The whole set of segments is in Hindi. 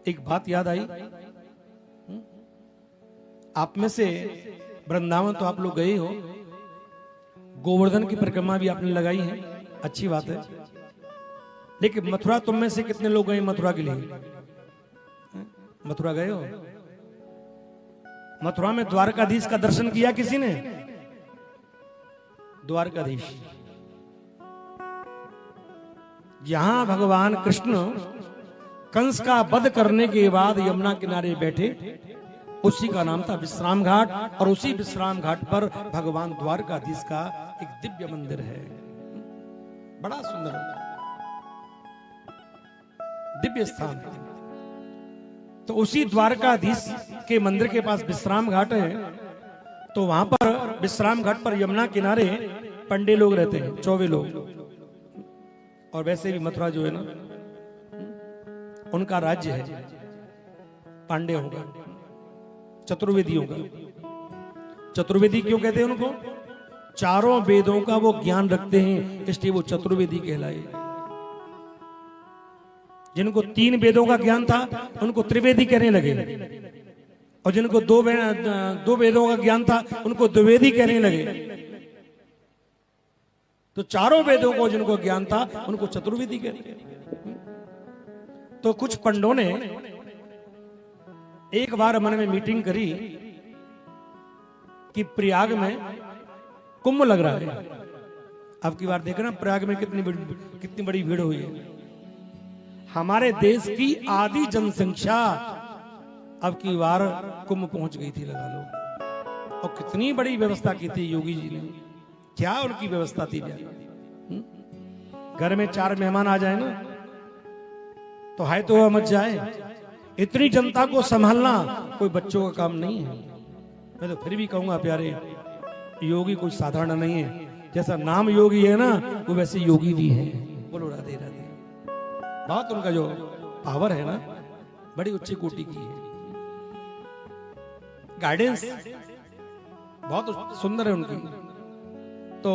एक बात याद आई। आप में से वृंदावन तो आप लोग गए हो, गोवर्धन की परिक्रमा भी आपने लगाई है, अच्छी बात है। लेकिन मथुरा तुम में से कितने लोग गए मथुरा के लिए? मथुरा गए हो? मथुरा में द्वारकाधीश का दर्शन किया किसी ने? द्वारकाधीश, यहां भगवान कृष्ण कंस का वध करने के बाद यमुना किनारे बैठे, उसी का नाम था विश्राम घाट। और उसी विश्राम घाट पर भगवान द्वारकाधीश का एक दिव्य मंदिर है, बड़ा सुंदर दिव्य स्थान है। तो उसी द्वारकाधीश के मंदिर के पास विश्राम घाट है। तो वहां पर विश्राम घाट पर यमुना किनारे पंडे लोग रहते हैं, 24 लोग। और वैसे भी मथुरा जो है ना, उनका राज्य है पांडे होगा, चतुर्वेदी होगा। चतुर्वेदी क्यों कहते हैं उनको? चारों वेदों का वो ज्ञान रखते हैं, इसलिए वो चतुर्वेदी कहलाए। जिनको 3 वेदों का ज्ञान था उनको त्रिवेदी कहने लगे, और जिनको दो वेदों का ज्ञान था उनको द्विवेदी कहने लगे। तो चारों वेदों को जिनको ज्ञान था उनको चतुर्वेदी कहने लगे। तो कुछ पंडों ने एक बार मन में मीटिंग करी कि प्रयाग में कुंभ लग रहा है। अब की बार देखना प्रयाग में कितनी बड़ी भीड़ हुई है। हमारे देश की आधी जनसंख्या अब की बार कुंभ पहुंच गई थी, लगा लो। और कितनी बड़ी व्यवस्था की थी योगी जी ने, क्या उनकी व्यवस्था थी। घर में 4 मेहमान आ जाए ना तो हाय तो वह मच जाए। इतनी जनता को संभालना कोई बच्चों का काम नहीं है। मैं तो फिर भी कहूंगा प्यारे, योगी कोई साधारण नहीं है। जैसा नाम योगी है ना, वो वैसे योगी भी है। बोलो राधे राधे। बहुत उनका जो पावर है ना, बड़ी उच्च कोटि की है। गाइडेंस बहुत सुंदर है उनकी। तो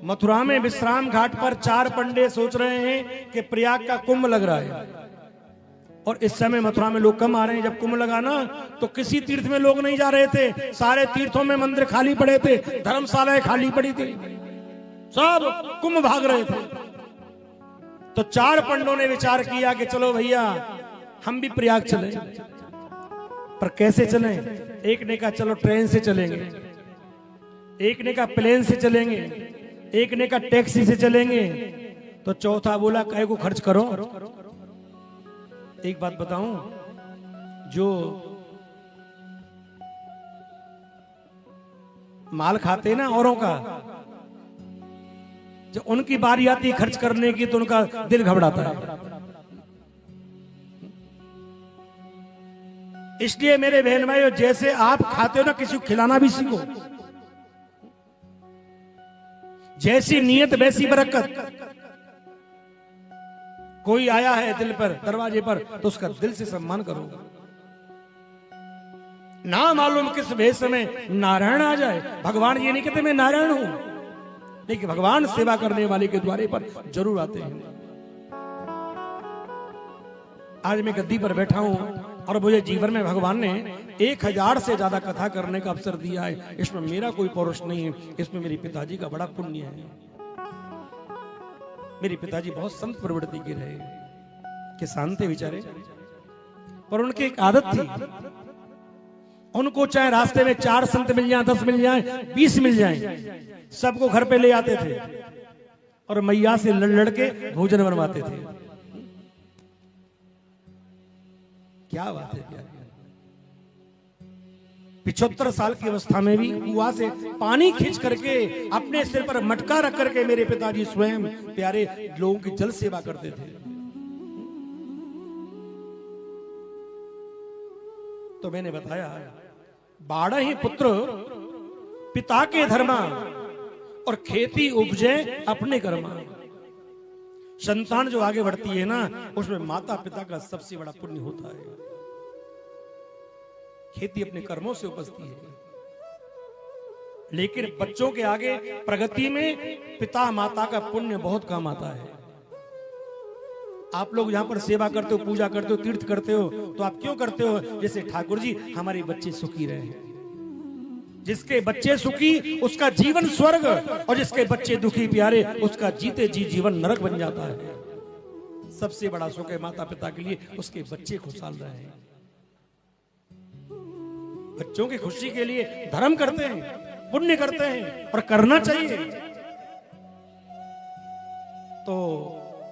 मथुरा में विश्राम घाट पर 4 पंडे सोच रहे हैं कि प्रयाग का कुंभ लग रहा है, और इस समय मथुरा में लोग कम आ रहे हैं। जब कुंभ लगा ना तो किसी तीर्थ में लोग नहीं जा रहे थे, सारे तीर्थों में मंदिर खाली पड़े थे, धर्मशालाएं खाली पड़ी थी, सब कुंभ भाग रहे थे। तो 4 पंडों ने विचार किया कि चलो भैया हम भी प्रयाग चले। पर कैसे चलें? एक ने कहा चलो ट्रेन से चलेंगे, एक ने कहा प्लेन से चलेंगे, एक ने कहा टैक्सी से चलेंगे, तो चौथा बोला कहे को खर्च करो। एक बात बताऊं, जो माल खाते ना औरों का, जब उनकी बारी आती है खर्च करने की तो उनका दिल घबराता है। इसलिए मेरे बहन भाइयों, जैसे आप खाते हो ना, किसी को खिलाना भी सीखो। जैसी नीयत वैसी बरकत। कोई आया है दिल पर दरवाजे पर तो उसका दिल से सम्मान करो। ना मालूम किस भेष में नारायण आ जाए, भगवान ये नहीं कहते मैं नारायण हूं, लेकिन भगवान सेवा करने वाले के द्वारे पर जरूर आते हैं। आज मैं गद्दी पर बैठा हूं और मुझे जीवन में भगवान ने 1000 से ज्यादा कथा करने का अवसर दिया है। इसमें मेरा कोई पौरुष नहीं है, इसमें मेरे पिताजी का बड़ा पुण्य है। मेरे पिताजी बहुत संत प्रवृत्ति के रहे, किसान थे बेचारे, पर उनकी एक आदत थी, उनको चाहे रास्ते में 4 संत मिल जाए, 10 मिल जाए, 20 मिल जाए, सबको घर पे ले आते थे और मैया से लड़ लड़ के भोजन बनवाते थे। क्या बात है प्यारे। 75 साल की अवस्था में भी कुआं से पानी खींच करके अपने सिर पर मटका रख करके मेरे पिताजी स्वयं प्यारे लोगों की जल सेवा करते थे। तो मैंने बताया 12 ही पुत्र पिता के धर्मा, और खेती उपजे अपने कर्मा। संतान जो आगे बढ़ती है ना, उसमें माता पिता का सबसे बड़ा पुण्य होता है। खेती अपने कर्मों से उपजती है, लेकिन बच्चों के आगे प्रगति में पिता माता का पुण्य बहुत काम आता है। आप लोग यहाँ पर सेवा करते हो, पूजा करते हो, तीर्थ करते हो, तो आप क्यों करते हो? जैसे ठाकुर जी हमारे बच्चे सुखी रहे। जिसके बच्चे सुखी उसका जीवन स्वर्ग, और जिसके बच्चे दुखी प्यारे उसका जीते जी जीवन नरक बन जाता है। सबसे बड़ा सुख है माता पिता के लिए उसके बच्चे खुशहाल रहे। बच्चों की खुशी के लिए धर्म करते हैं, पुण्य करते हैं, और करना चाहिए। तो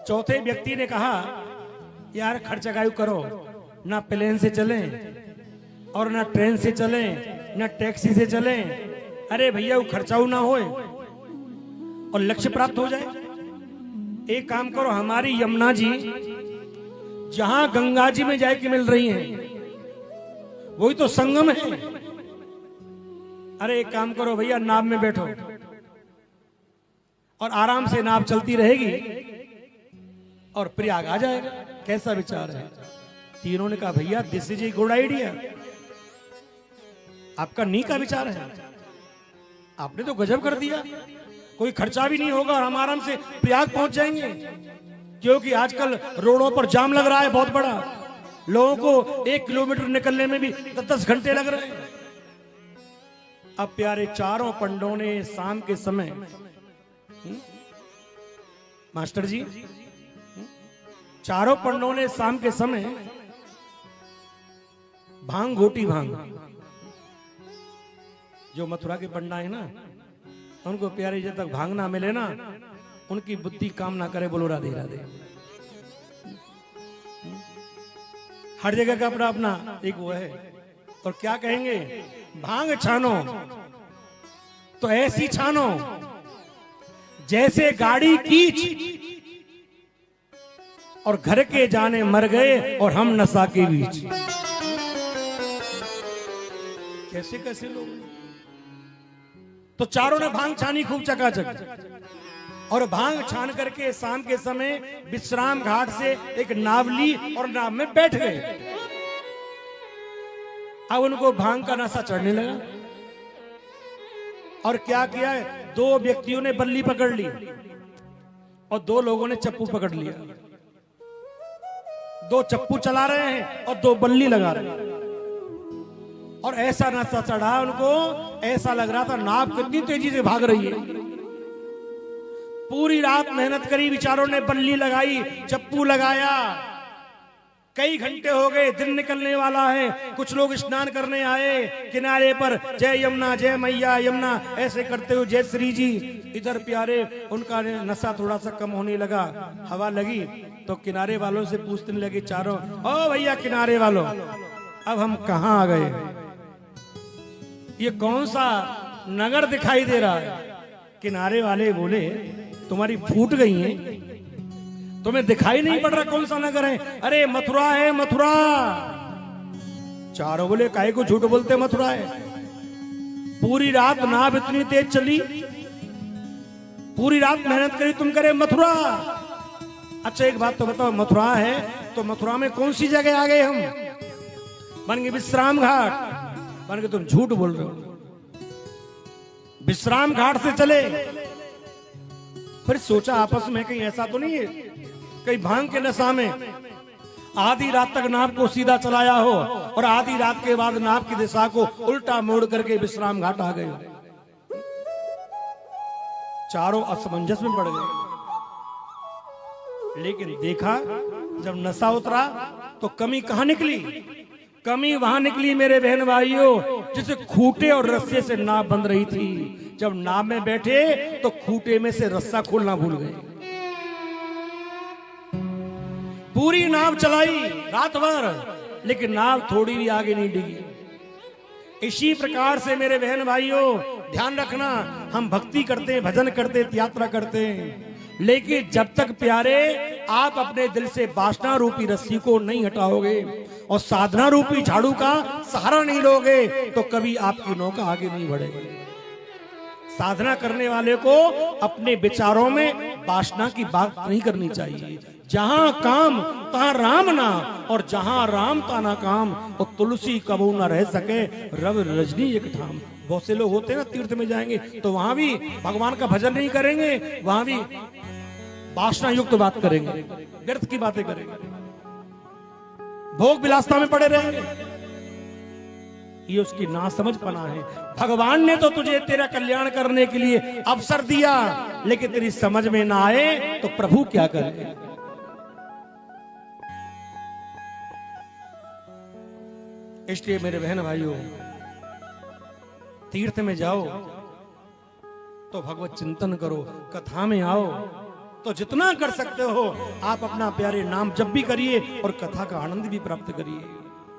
चौथे व्यक्ति ने कहा, यार खर्चगायु करो, ना प्लेन से चलें और ना ट्रेन से चलें, ना टैक्सी से चलें। अरे भैया वो खर्चाऊ ना होए और लक्ष्य प्राप्त हो जाए। एक काम करो, हमारी यमुना जी जहां गंगा जी में जाके मिल रही हैं, वही तो संगम है। अरे एक काम करो भैया, नाव में बैठो और आराम से नाव चलती रहेगी और प्रयाग आ जाएगा। कैसा विचार है? तीनों ने कहा, भैया this is a good idea. आपका नी का विचार है, आपने तो गजब कर दिया। कोई खर्चा भी नहीं होगा और हम आराम से प्रयाग पहुंच जाएंगे, क्योंकि आजकल रोडों पर जाम लग रहा है बहुत बड़ा। लोगों को 1 किलोमीटर निकलने में भी 10 घंटे लग रहे हैं। अब प्यारे चारों पंडों ने शाम के समय, मास्टर जी, चारों पंडों ने शाम के समय भांग घोटी, भांग, जो मथुरा के पंडा है ना, उनको प्यारे जब तक भांग ना मिले ना, उनकी बुद्धि काम ना करे। बोलो राधे राधे। हर जगह का अपना अपना एक वो है। और क्या कहेंगे, भांग छानो तो ऐसी छानो जैसे गाड़ी कीच, और घर के जाने मर गए और हम नशा के बीच। कैसे कैसे लोग। तो चारों ने भांग छानी खूब चकाचक, और भांग छान करके शाम के समय विश्राम घाट से एक नाव ली और नाव में बैठ गए। अब उनको भांग का नशा चढ़ने लगा, और क्या किया है, 2 व्यक्तियों ने बल्ली पकड़ ली और 2 लोगों ने चप्पू पकड़ लिया। 2 चप्पू चला रहे हैं और 2 बल्ली लगा रहे हैं। और ऐसा नशा चढ़ा उनको, ऐसा लग रहा था नाव कितनी तेजी से भाग रही है। पूरी रात मेहनत करी बेचारों ने, बल्ली लगाई, चप्पू लगाया। कई घंटे हो गए, दिन निकलने वाला है। कुछ लोग स्नान करने आए किनारे पर, जय यमुना, जय मैया यमुना ऐसे करते हुए, जय श्री जी। इधर प्यारे उनका नशा थोड़ा सा कम होने लगा, हवा लगी तो किनारे वालों से पूछने लगे चारों, ओ भैया किनारे वालों, अब हम कहां आ गए? ये कौन सा नगर दिखाई दे रहा है? किनारे वाले बोले, तुम्हारी फूट गई है, तुम्हें दिखाई नहीं पड़ रहा कौन सा नगर है? अरे मथुरा है, मथुरा। चारों बोले, काहे को झूठ बोलते, मथुरा है। पूरी रात नाव इतनी तेज चली, पूरी रात मेहनत करी, तुम करे मथुरा। अच्छा एक बात तो बताओ, मथुरा है तो मथुरा में कौन सी जगह आ गए हम? बन गए विश्राम घाट। बन के तुम झूठ बोल रहे हो। विश्राम घाट से चले, फिर सोचा आपस में कहीं ऐसा तो नहीं है कहीं भांग के नशा में आधी रात तक नाव को सीधा चलाया हो और आधी रात के बाद नाव की दिशा को उल्टा मोड़ करके विश्राम घाट आ गए। चारों असमंजस में पड़ गए। लेकिन देखा जब नशा उतरा तो कमी कहां निकली? कमी वहां निकली मेरे बहन भाइयों, जिसे खूंटे और रस्से से नाव बंध रही थी। जब नाव में बैठे तो खूंटे में से रस्सा खोलना भूल गए। पूरी नाव चलाई रात भर, लेकिन नाव थोड़ी भी आगे नहीं डिगी। इसी प्रकार से मेरे बहन भाइयों ध्यान रखना, हम भक्ति करते हैं, भजन करते हैं, यात्रा करते हैं, लेकिन जब तक प्यारे आप अपने दिल से वासना रूपी रस्सी को नहीं हटाओगे और साधना रूपी झाड़ू का सहारा नहीं लोगे तो कभी आपकी नौका आगे नहीं बढ़ेगी। साधना करने वाले को अपने विचारों में वासना की बात नहीं करनी चाहिए। जहां काम तहां राम ना, और जहां राम ता काम, और तुलसी कबू न रह सके रव रजनी एक ठाम। बहुत से लोग होते हैं ना, तीर्थ में जाएंगे तो वहां भी भगवान का भजन नहीं करेंगे, वहां भी वासना युक्त बात करेंगे, व्यर्थ की बातें करेंगे, भोग विलासता में पड़े रहेंगे। ये उसकी नासमझपना है। भगवान ने तो तुझे तेरा कल्याण करने के लिए अवसर दिया, लेकिन तेरी समझ में ना आए तो प्रभु क्या करे। इसलिए मेरे बहन भाइयों, तीर्थ में जाओ तो भगवत चिंतन करो, कथा में आओ तो जितना कर सकते हो आप अपना प्यारे नाम जप भी करिए और कथा का आनंद भी प्राप्त करिए।